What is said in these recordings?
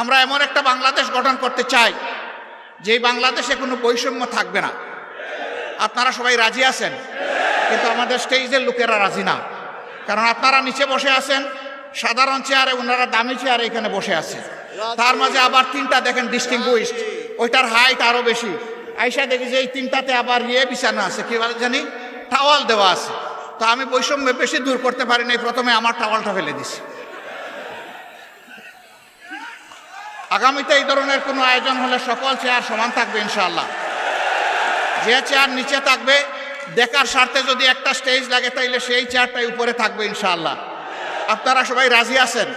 আমরা এমন একটা বাংলাদেশ গঠন করতে চাই যেই বাংলাদেশে কোনো বৈষম্য থাকবে না। আপনারা সবাই রাজি আছেন, কিন্তু আমাদের স্টেজের লোকেরা রাজি না। কারণ আপনারা নিচে বসে আছেন সাধারণ চেয়ারে, ওনারা দামি চেয়ারে এখানে বসে আছে। তার মাঝে আবার তিনটা দেখেন ডিস্টিংগুইশড, ওইটার হাইট আরো বেশি। আইসা দেখি যে এই তিনটাতে আবার বিছানো আছে, কি জানি টাওয়াল দেওয়া আছে। তো আমি বৈষম্য বেশি দূর করতে পারি নাই, প্রথমে আমার টাওয়ালটা ফেলে দিছি। আগামীতে এই ধরনের কোনো আয়োজন হলে সকল চেয়ার সমান থাকবে ইনশাআল্লাহ। যে চেয়ার নিচে থাকবে দেখার স্বার্থে যদি একটা স্টেজ লাগে তাইলে সেই চেয়ারটাই উপরে থাকবে ইনশাআল্লাহ। আপনারা সবাই রাজি আছেন?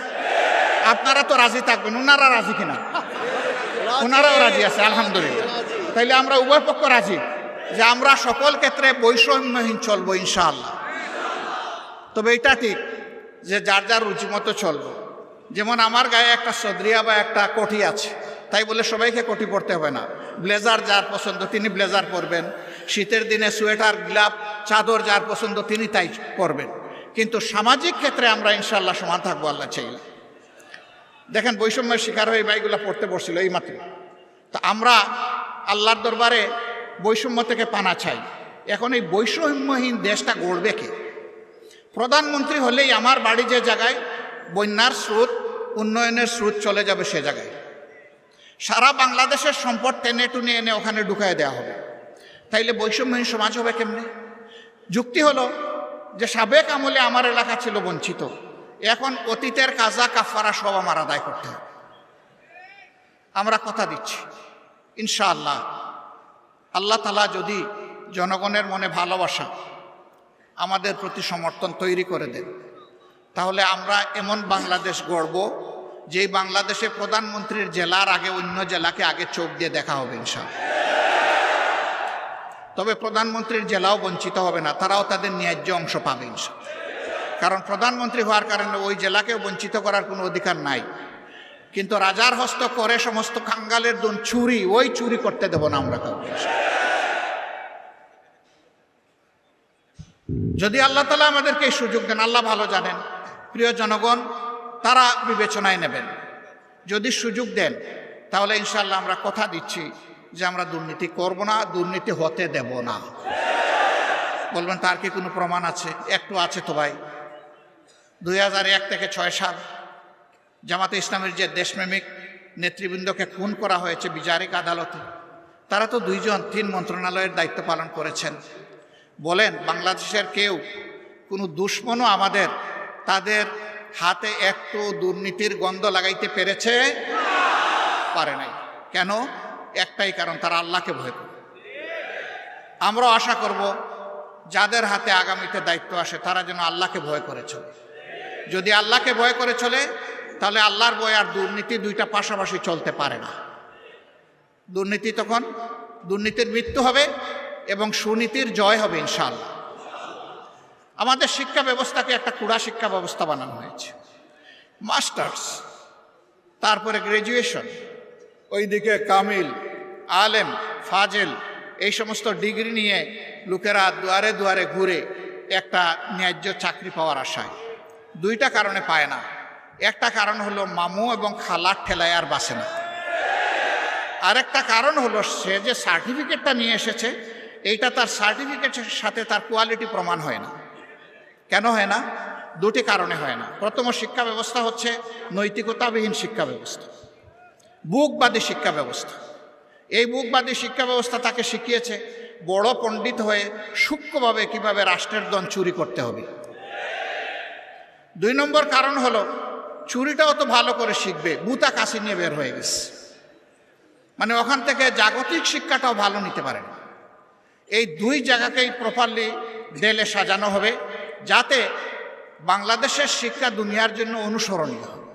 আপনারা তো রাজি থাকবেন, ওনারা রাজি কিনা? ওনারাও রাজি আছে, আলহামদুলিল্লাহ। তাইলে আমরা উভয় পক্ষ রাজি যে আমরা সকল ক্ষেত্রে বৈষম্যহীন চলবো ইনশাআল্লাহ। তবে এটা ঠিক যে যার যার রুচি মতো চলবো। যেমন আমার গায়ে একটা সদরিয়া বা একটা কোটি আছে, তাই বলে সবাইকে কোটি পরতে হবে না। ব্লেজার যার পছন্দ তিনি ব্লেজার পরবেন, শীতের দিনে সোয়েটার গ্লাভ চাদর যার পছন্দ তিনি তাই পরবেন। কিন্তু সামাজিক ক্ষেত্রে আমরা ইনশাআল্লাহ সমান থাকবো আল্লাহ চাইলে। দেখেন বৈষম্যের শিকার হয়ে বাইগুলা পড়তে বসছিল এই মাত্র। তা আমরা আল্লাহর দরবারে বৈষম্য থেকে পানা চাই। এখন এই বৈষম্যহীন দেশটা গড়বে কে? প্রধানমন্ত্রী হলেই আমার বাড়ি যে জায়গায় বন্যার স্রোত, উন্নয়নের স্রোত চলে যাবে সে জায়গায় সারা বাংলাদেশের সম্পদ টেনে টুনে এনে ওখানে ঢুকায় দেওয়া হবে। তাইলে বৈষম্যহীন সমাজ হবে কেমনে? যুক্তি হলো যে সাবেক আমলে আমার এলাকা ছিল বঞ্চিত, এখন অতীতের কাজা কাফারা সব আমার আদায় করতে হবে। আমরা কথা দিচ্ছি ইনশাআল্লাহ আল্লাহ তাআলা যদি জনগণের মনে ভালোবাসা আমাদের প্রতি সমর্থন তৈরি করে দেন, তাহলে আমরা এমন বাংলাদেশ গড়ব যেই বাংলাদেশে প্রধানমন্ত্রীর জেলার আগে অন্য জেলাকে আগে চোখ দিয়ে দেখা হবে ইনশাআল্লাহ। তবে প্রধানমন্ত্রীর জেলাও বঞ্চিত হবে না, তারাও তাদের ন্যায্য অংশ পাবে ইনশাআল্লাহ। কারণ প্রধানমন্ত্রী হওয়ার কারণে ওই জেলাকেও বঞ্চিত করার কোনো অধিকার নাই। কিন্তু রাজার হস্ত করে সমস্ত কাঙ্গালের দুন চুরি, ওই চুরি করতে দেব না আমরা কাউকে। যদি আল্লাহ তাআলা আমাদেরকে এই সুযোগ দেন, আল্লাহ ভালো জানেন, প্রিয় জনগণ তারা বিবেচনায় নেবেন। যদি সুযোগ দেন তাহলে ইনশাআল্লাহ আমরা কথা দিচ্ছি যে আমরা দুর্নীতি করব না, দুর্নীতি হতে দেব না। বলবেন তার কি কোনো প্রমাণ আছে? একটু আছে তো ভাই। 2001 থেকে 6 সাল জামাতে ইসলামের যে দেশপ্রেমিক নেতৃবৃন্দকে খুন করা হয়েছে বিচারিক আদালতে, তারা তো 3 মন্ত্রণালয়ের দায়িত্ব পালন করেছেন। বলেন বাংলাদেশের কেউ কোনো দুশ্মনও আমাদের তাদের হাতে একটু দুর্নীতির গন্ধ লাগাইতে পেরেছে? পারে নাই। কেন? একটাই কারণ, তারা আল্লাহকে ভয় করে। আমরাও আশা করব যাদের হাতে আগামীতে দায়িত্ব আসে তারা যেন আল্লাহকে ভয় করে চলে। যদি আল্লাহকে ভয় করে চলে তাহলে আল্লাহর ভয় আর দুর্নীতি দুইটা পাশাপাশি চলতে পারে না। দুর্নীতি তখন দুর্নীতির মৃত্যু হবে এবং সুনীতির জয় হবে ইনশাআল্লাহ। আমাদের শিক্ষা ব্যবস্থাকে একটা কুড়া শিক্ষা ব্যবস্থা বানানো হয়েছে। মাস্টার্স, তারপরে গ্র্যাজুয়েশন, ওইদিকে কামিল, আলেম, ফাজেল, এই সমস্ত ডিগ্রি নিয়ে লোকেরা দুয়ারে দুয়ারে ঘুরে একটা ন্যায্য চাকরি পাওয়ার আশায়। 2টা কারণে পায় না। একটা কারণ হলো মামু এবং খালার ঠেলায় আর বাসে না। আরেকটা কারণ হলো সে যে সার্টিফিকেটটা নিয়ে এসেছে এইটা তার সার্টিফিকেটের সাথে তার কোয়ালিটি প্রমাণ হয় না। কেন হয় না? 2টি কারণে হয় না। প্রথম শিক্ষা ব্যবস্থা হচ্ছে নৈতিকতাবিহীন শিক্ষা ব্যবস্থা, বুকবাদী শিক্ষা ব্যবস্থা। এই বুকবাদী শিক্ষা ব্যবস্থা তাকে শিখিয়েছে বড় পণ্ডিত হয়ে সূক্ষ্মভাবে কিভাবে রাষ্ট্রের ধন চুরি করতে হবে। 2 নম্বর কারণ হলো চুরিটাও তো ভালো করে শিখবে, বুতা কাশি নিয়ে বের হয়ে গেছে, মানে ওখান থেকে জাগতিক শিক্ষাটাও ভালো নিতে পারে না। এই 2 জায়গাকেই প্রপারলি দেলে সাজানো হবে যাতে বাংলাদেশের শিক্ষা দুনিয়ার জন্য অনুসরণীয় হবে।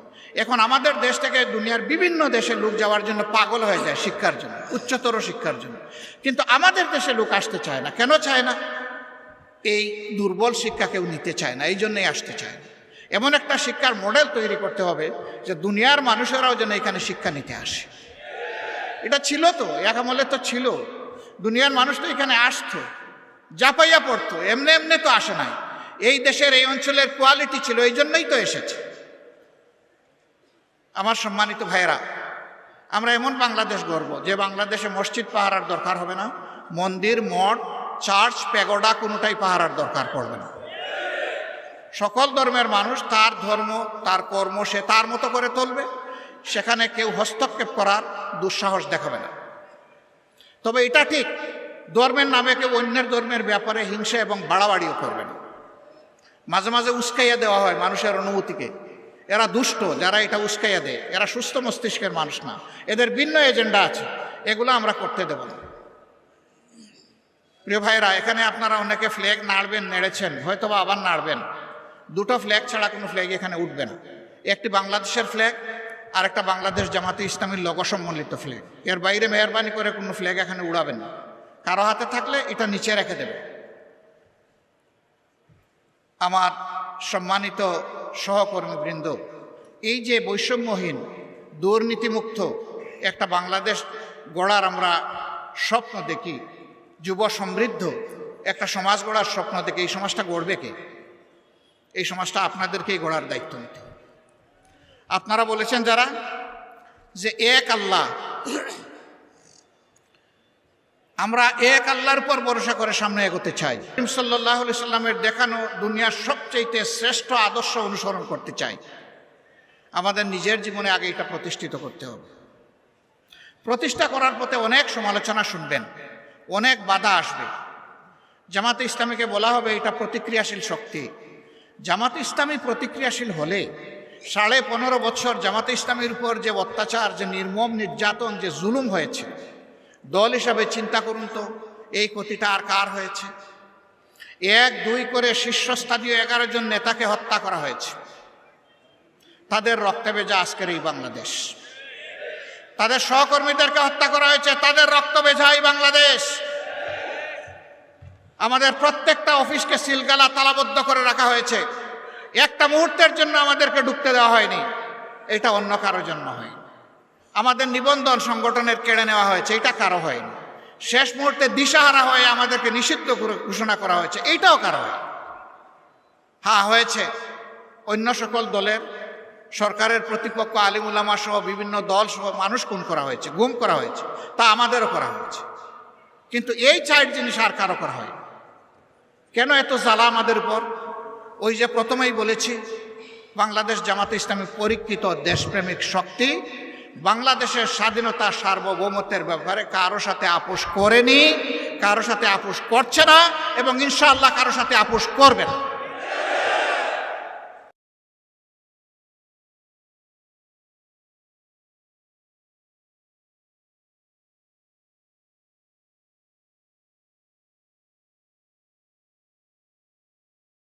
এখন আমাদের দেশ থেকে দুনিয়ার বিভিন্ন দেশে লোক যাওয়ার জন্য পাগল হয়ে যায় শিক্ষার জন্য, উচ্চতর শিক্ষার জন্য। কিন্তু আমাদের দেশে লোক আসতে চায় না। কেন চায় না? এই দুর্বল শিক্ষা কেউ নিতে চায় না, এই জন্যই আসতে চায় না। এমন একটা শিক্ষার মডেল তৈরি করতে হবে যে দুনিয়ার মানুষেরাও যেন এখানে শিক্ষা নিতে আসে। এটা ছিল তো, এক আমলে তো ছিল, দুনিয়ার মানুষ তো এখানে আসতো, জাপাইয়া পড়তো, এমনি এমনি তো আসে নাই। এই দেশের এই অঞ্চলের কোয়ালিটি ছিল, এই জন্যই তো এসেছে। আমার সম্মানিত ভাইয়েরা, আমরা এমন বাংলাদেশ গড়ব যে বাংলাদেশে মসজিদ পাহারার দরকার হবে না, মন্দির, মঠ, চার্চ, প্যাগোডা কোনোটাই পাহারার দরকার পড়বে না। সকল ধর্মের মানুষ তার ধর্ম, তার কর্ম সে তার মতো করে চলবে, সেখানে কেউ হস্তক্ষেপ করার দুঃসাহস দেখাবে না। তবে এটা ঠিক, ধর্মের নামে কেউ অন্যের ধর্মের ব্যাপারে হিংসা এবং বাড়াবাড়িও করবে না। মাঝে মাঝে উস্কাইয়া দেওয়া হয় মানুষের অনুভূতিকে। এরা দুষ্ট, যারা এটা উস্কাইয়া দেয় এরা সুস্থ মস্তিষ্কের মানুষ না, এদের ভিন্ন এজেন্ডা আছে, এগুলো আমরা করতে দেব না। প্রিয় ভাইরা, এখানে আপনারা অনেকে ফ্ল্যাগ নাড়বেন, নেড়েছেন, হয়তো বা আবার নাড়বেন। দুটো ফ্ল্যাগ ছাড়া কোনো ফ্ল্যাগ এখানে উঠবে না। একটি বাংলাদেশের ফ্ল্যাগ আর একটা বাংলাদেশ জামাতে ইসলামীর লোগো সম্বলিত ফ্ল্যাগ। এর বাইরে মেহরবানি করে কোনো ফ্ল্যাগ এখানে উড়াবেন না। কারো হাতে থাকলে এটা নিচে রেখে দেবে। আমার সম্মানিত সহকর্মীবৃন্দ, এই যে বৈষম্যহীন দুর্নীতিমুক্ত একটা বাংলাদেশ গড়ার আমরা স্বপ্ন দেখি, যুব সমৃদ্ধ একটা সমাজ গড়ার স্বপ্ন দেখি, এই সমাজটা গড়বে কে? এই সমাজটা আপনাদেরকেই গড়ার দায়িত্ব নিতে। আপনারা বলেছেন যারা যে এক আল্লাহ, আমরা এক আল্লাহর উপর ভরসা করে সামনে এগোতে চাই, সাল্লাল্লাহু আলাইহি সাল্লামের দেখানো দুনিয়ার সবচেয়ে শ্রেষ্ঠ আদর্শ অনুসরণ করতে চাই। আমাদের নিজের জীবনে আগে এটা প্রতিষ্ঠিত করতে হবে। প্রতিষ্ঠা করার পথে অনেক সমালোচনা শুনবেন, অনেক বাধা আসবে। জামাতে ইসলামীকে বলা হবে এটা প্রতিক্রিয়াশীল শক্তি। জামাতে ইসলামী প্রতিক্রিয়াশীল হলে 15.5 বছর জামাতে ইসলামীর উপর যে অত্যাচার, যে নির্মম নির্যাতন, যে জুলুম হয়েছে, দল হিসাবে চিন্তা করুন তো এই ক্ষতিটা আর কার হয়েছে? 1-2 করে শীর্ষস্থানীয় 11 জন নেতাকে হত্যা করা হয়েছে। তাদের রক্তে ভেজা আজকের এই বাংলাদেশ। তাদের সহকর্মীদেরকে হত্যা করা হয়েছে, তাদের রক্ত ভেজা এই বাংলাদেশ। আমাদের প্রত্যেকটা অফিসকে সিলগালা তালাবদ্ধ করে রাখা হয়েছে। একটা মুহূর্তের জন্য আমাদেরকে ঢুকতে দেওয়া হয়নি, এটা অন্য কারোর জন্য হয়নি। আমাদের নিবন্ধন সংগঠনের কেড়ে নেওয়া হয়েছে, এটা কারো হয়নি। শেষ মুহূর্তে দিশাহারা হয়ে আমাদেরকে নিষিদ্ধ ঘোষণা করা হয়েছে, এইটাও কারো হয়নি। হ্যাঁ, হয়েছে অন্য সকল দলের, সরকারের প্রতিপক্ষ আলিম উলামা সহ বিভিন্ন দল সহ মানুষ খুন করা হয়েছে, গুম করা হয়েছে, তা আমাদেরও করা হয়েছে। কিন্তু এই 4 জিনিস আর কারো করা হয়। কেন এত জ্বালা আমাদের উপর? ওই যে প্রথমেই বলেছি, বাংলাদেশ জামাতে ইসলামী পরীক্ষিত দেশপ্রেমিক শক্তি, বাংলাদেশের স্বাধীনতা সার্বভৌমত্বের ব্যাপারে কারো সাথে আপোষ করেনি, কারো সাথে আপোষ করছে না এবং ইনশাআল্লাহ কারো সাথে আপোষ করবে না।